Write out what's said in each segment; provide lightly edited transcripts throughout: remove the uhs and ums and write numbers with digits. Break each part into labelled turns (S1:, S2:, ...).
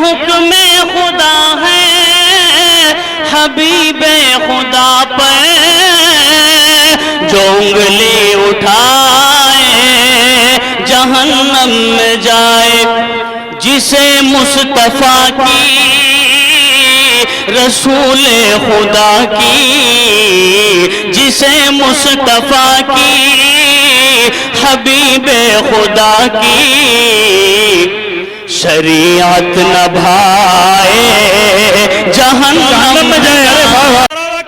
S1: حکم خدا ہے حبیب خدا پر جو انگلی اٹھائے جہنم میں جائے جسے مصطفیٰ کی رسول خدا کی جسے مصطفیٰ کی حبیب خدا کی شریعت نبھائے جہنم میں جائے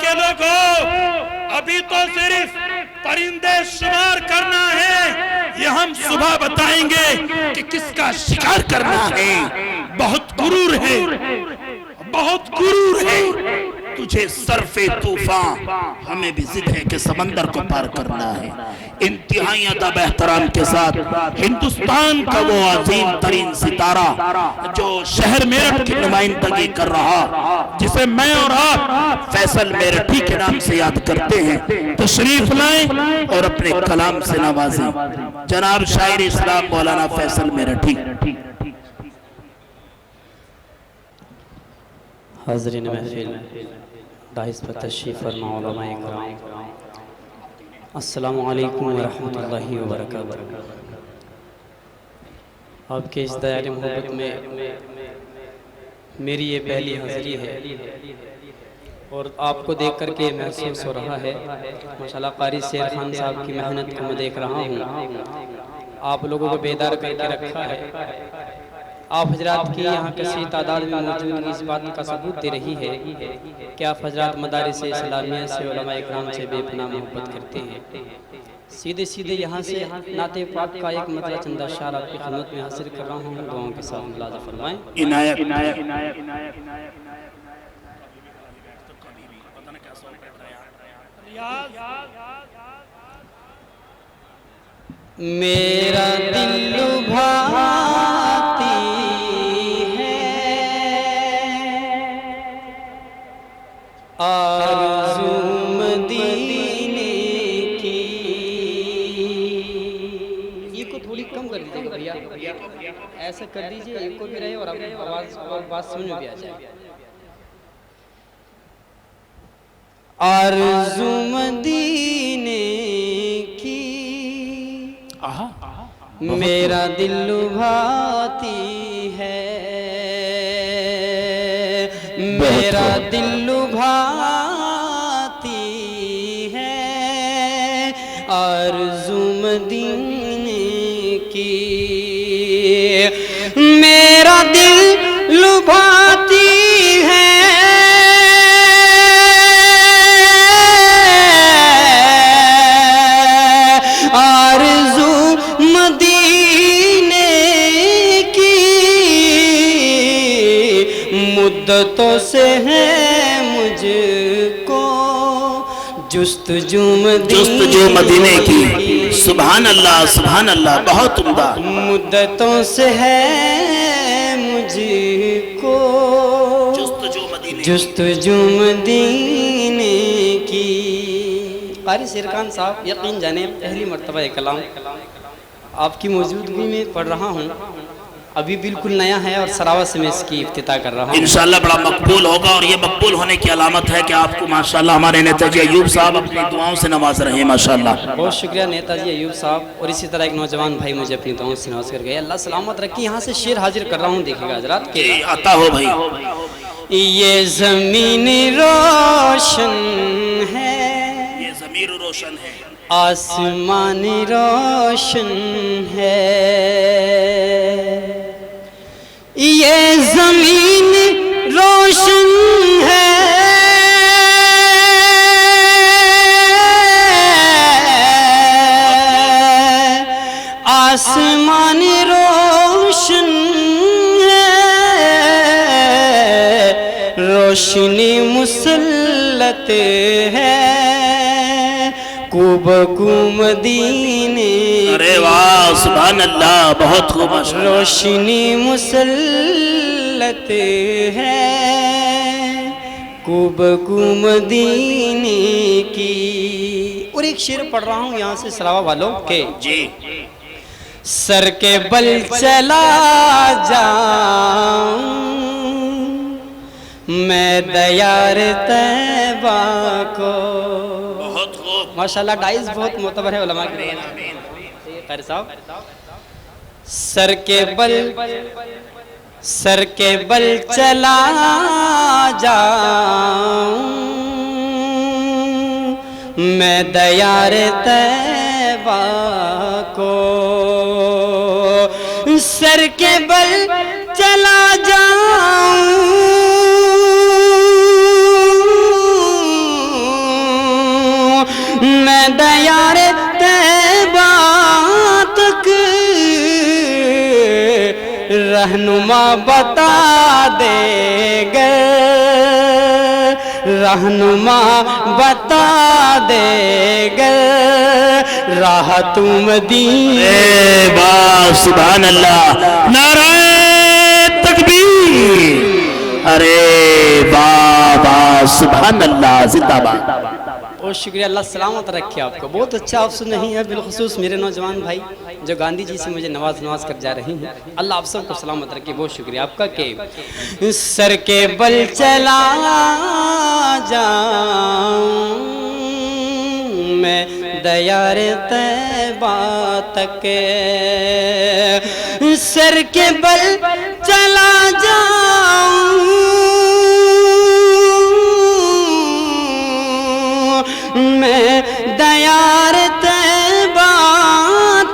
S2: کے لوگوں ابھی تو صرف پرندے شمار کرنا ہے، یہ ہم صبح بتائیں گے کہ کس کا شکار کرنا ہے۔ بہت غرور ہے، بہت غرور ہے تجھے صرف طوفان، ہمیں بھی ضد ہے کہ سمندر کو پار کرنا ہے۔ انتہائی ادب احترام کے ساتھ ہندوستان کا وہ عظیم ترین ستارہ جو شہر میرٹھ کی نمائندگی کر رہا، جسے میں اور آپ فیصل میرٹھی کے نام سے یاد کرتے ہیں، تشریف لائیں اور اپنے کلام سے نوازیں۔ جناب شاعر اسلام مولانا فیصل میرٹھی۔
S1: حاضرین محفل، داعث پر تشریف فرما علماء کرام، السلام علیکم ورحمۃ اللہ وبرکاتہ۔ آپ کے اس دائرے محبت میں میری یہ پہلی حاضری ہے اور آپ کو دیکھ کر کے محسوس ہو رہا ہے ماشاءاللہ قاری سیر خان صاحب کی محنت کو میں دیکھ رہا ہوں، آپ لوگوں کو بیدار کر کے رکھا ہے۔ آپ حضرات کی یہاں کثیر تعداد میں موجود اس بات کا ثبوت دے رہی ہے کہ آپ حضرات مدارس اسلامیہ سے علماء اکرام سے بے پناہ محبت کرتے ہیں۔ سیدھے سیدھے یہاں سے نعت پاک کا ایک مطلع چند اشعار آپ کی خدمت میں حاصل کر رہا ہوں، دعاؤں کے ساتھ ملاحظہ فرمائیں۔ میرا دل لبھاتی آرزو مدینے کی، یہ کو تھوڑی کم کر دیجئے گا بھیا، ایسا کر دیجئے ایک کو بھی رہے اور آواز اور بات سمجھ میں بھی آ جائے۔ آرزو مدینے کی میرا دل لبھاتی ہے، میرا دل لبھاتی ہے آرزو مدینے کی، میرا دل لبھاتی ہے آرزو مدینے کی، مدتوں سے ہے مجھ کو جستجو مدینے کی۔ سبحان اللہ سبحان اللہ، بہت عمدہ۔ مدتوں سے ہے مجھ کو جستجو مدینے کی۔ قاری سیر خان صاحب، یقین جانے پہلی مرتبہ کلام آپ کی موجودگی میں پڑھ رہا ہوں، ابھی بالکل نیا ہے اور سراوہ سے میں اس کی افتتاح کر رہا ہوں۔ انشاءاللہ بڑا مقبول ہوگا اور یہ مقبول ہونے کی علامت ہے کہ آپ کو ماشاءاللہ ہمارے نیتا جی ایوب صاحب اپنی دعاؤں سے نواز رہے ہیں ماشاءاللہ۔ بہت شکریہ نیتا جی ایوب صاحب، اور اسی طرح ایک نوجوان بھائی مجھے اپنی دعاؤں سے نواز کر گئے، اللہ سلامت رکھی۔ یہاں سے شعر حاضر کر رہا ہوں، دیکھیں گا حضرات کہ
S2: عطا ہو بھائی۔
S1: یہ زمین روشن ہے،
S2: یہ ضمیر روشن ہے،
S1: آسمان روشن ہے، یہ زمین روشن ہے، آسمان روشن ہے، روشنی مسلط ہے کو مدینے،
S2: ارے واہ سبحان اللہ، بہت خوب۔
S1: روشنی مسلط ہے کو مدینے کی۔ اور ایک شعر پڑھ رہا ہوں یہاں سے سراوہ والوں کے،
S2: جی
S1: سر کے بل چلا جاؤں میں دیار طیبہ کو.
S2: بہت خوب.
S1: ماشاءاللہ ڈائز بہت معتبر ہے علماء کے. قاری صاحب سر کے بل چلا جاؤں میں دیار طیبہ کو. سر کے بل چلا جاؤں میں دیار طیبہ تک رہنما بتا دے گا. رہنما بتا دے گا راہ تو مدینے.
S2: سبحان اللہ. نعرہ تکبیر. ارے بابا سبحان اللہ. زندہ باد.
S1: بہت شکریہ. اللہ سلامت رکھے آپ کو. بہت اچھا آپ سن رہی ہیں بالخصوص میرے نوجوان بھائی جو گاندھی جی سے مجھے نواز کر جا رہی ہیں. اللہ آپ سب کو سلامت رکھے. بہت شکریہ آپ کا. کہ سر کے بل چلا جاؤں میں دیار طیبہ تک. سر کے بل چلا جاؤں میں دیار طیبہ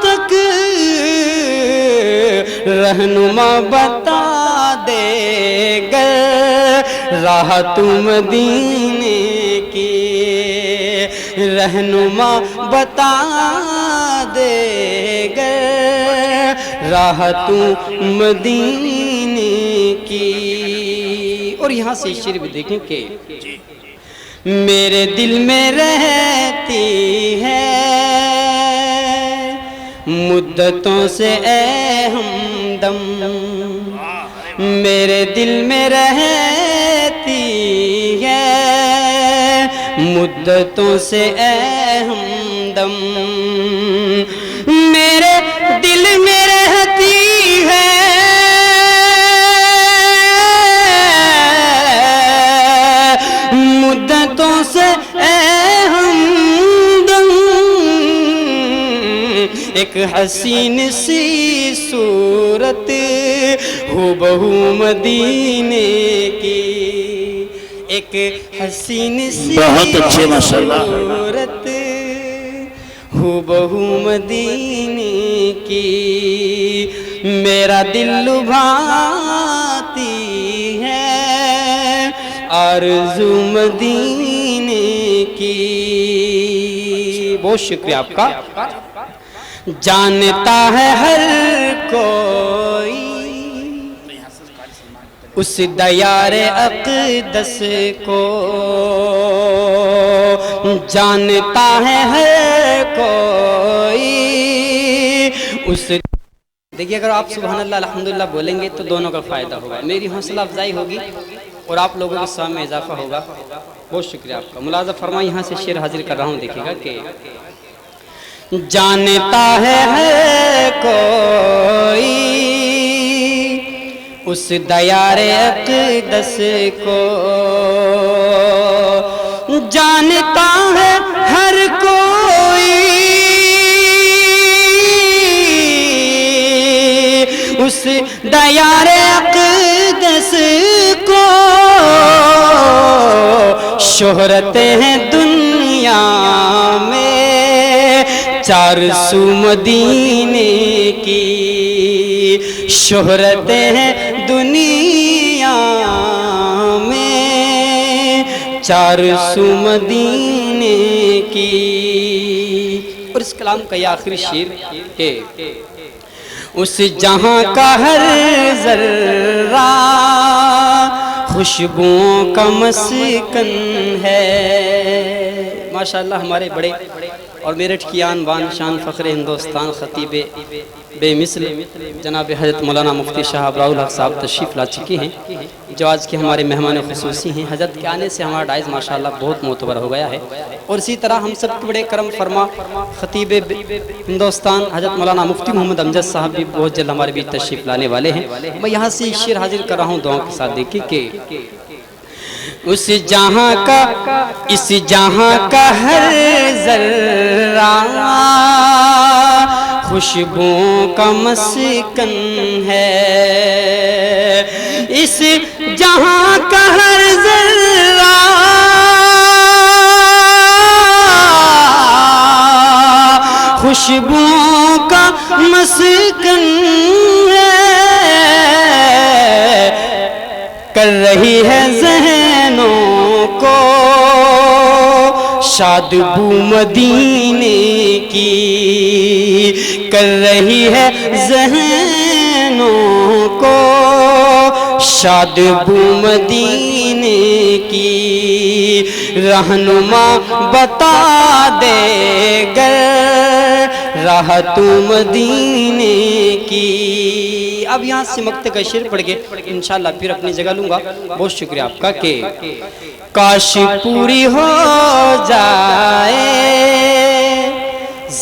S1: تک رہنما بتا دے گا راہ تو مدینے کی. رہنما بتا دے گا راہ تو مدینے کی. اور یہاں سے شعر بھی دیکھیں کہ میرے دل میں رہتی ہے مدتوں سے اے ہمدم. میرے دل میں رہتی ہے مدتوں سے اے ہمدم. میرے دل میں رہتی ہے مدتوں سے اے ہمدم. ایک حسین سی صورت ہو بہو مدینے کی. ایک حسین سی
S2: بہت اچھے ماشاءاللہ
S1: صورت ہو بہو مدینے کی. میرا دل لبھاتی ہے آرزو مدینے کی. بہت شکریہ آپ کا. جانتا ہے ہر کوئی اس دیار اقدس کو. جانتا ہے ہر کوئی اس. دیکھیے اگر آپ سبحان اللہ الحمدللہ بولیں گے تو دونوں کا فائدہ ہوگا. میری حوصلہ افزائی ہوگی اور آپ لوگوں کے ثواب میں اضافہ ہوگا. بہت شکریہ آپ کا. ملاحظہ فرمائیں یہاں سے شعر حاضر کر رہا ہوں. دیکھیے گا کہ جانتا ہے ہر کوئی اس دیار اقدس کو. جانتا ہے ہر کوئی اس دیار اقدس کو. شہرتیں ہیں دنیا میں چار سو مدینے کی. شہرتیں ہیں دنیا میں چار سو مدینے کی. اور اس کلام کا یہ آخری شعر کہ اس جہاں کا ہر ذرہ خوشبوؤں کا مسکن ہے. ماشاءاللہ ہمارے بڑے اور میرٹھ کی آن بان شان فخر ہندوستان خطیب بے مثل جناب حضرت مولانا مفتی شاہ ابراؤ الحق صاحب تشریف لا چکی ہیں جو آج کے ہمارے مہمان خصوصی ہیں. حضرت کے آنے سے ہمارا ڈائز ماشاءاللہ بہت معتبر ہو گیا ہے. اور اسی طرح ہم سب کے بڑے کرم فرما خطیب ہندوستان حضرت مولانا مفتی محمد امجد صاحب بھی بہت جلد ہمارے بیچ تشریف لانے والے ہیں. میں یہاں سے شعر حاضر کر رہا ہوں دعاؤں کے ساتھ. دیکھیں کہ اس جہاں کا اس جہاں کا ہر ذرہ خوشبوؤں کا مسکن ہے، اس جہاں کا ہر ذرہ خوشبوؤں کا مسکن ہے، کر رہی ہے ذہنوں کو شاد بو مدینے کی، کر رہی ہے ذہنوں کو شاد بو مدینے کی، رہنما بتا دے گر راہ تو مدینے کی۔ اب یہاں سمکتے کا شعر پڑھ کے انشاءاللہ پھر اپنی جگہ لوں گا۔ بہت شکریہ آپ کا کہ کاش پوری ہو جائے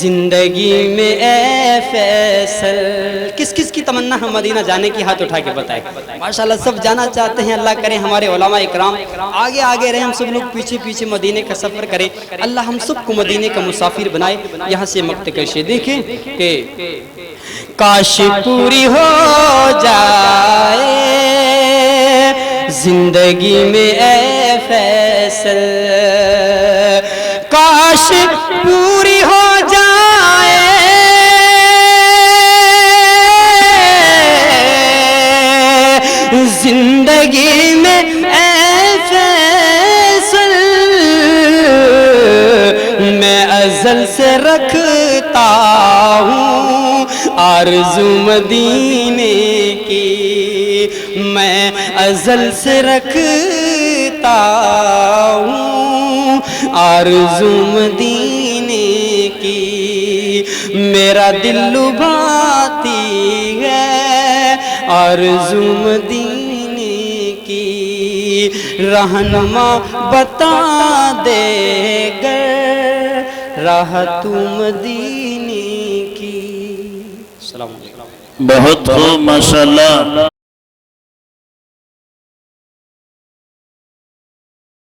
S1: زندگی میں اے فیصل۔ کس کس کی تمنا ہے مدینہ جانے کی؟ ہاتھ اٹھا کے بتائے۔ ماشاءاللہ سب جانا چاہتے ہیں، اللہ کرے ہمارے علماء اکرام آگے آگے رہے، ہم سب لوگ پیچھے پیچھے مدینے کا سفر کریں، اللہ ہم سب کو مدینے کا مسافر بنائے۔ یہاں سے مقطع کا شعر دیکھیں کہ کاش پوری ہو جائے زندگی میں اے فیصل، کاش پوری ہو جائے زندگی میں اے فیصل، میں ازل سے رکھتا ہوں آرزو مدینے کی، میں ازل سے رکھتا ہوں آرزو مدینے کی، میرا دل لبھاتی ہے آرزو مدینے کی، رہنما بتا دے گر راہ تو مدینے کی۔ السلام علیکم۔
S2: بہت خوب ماشاءاللہ۔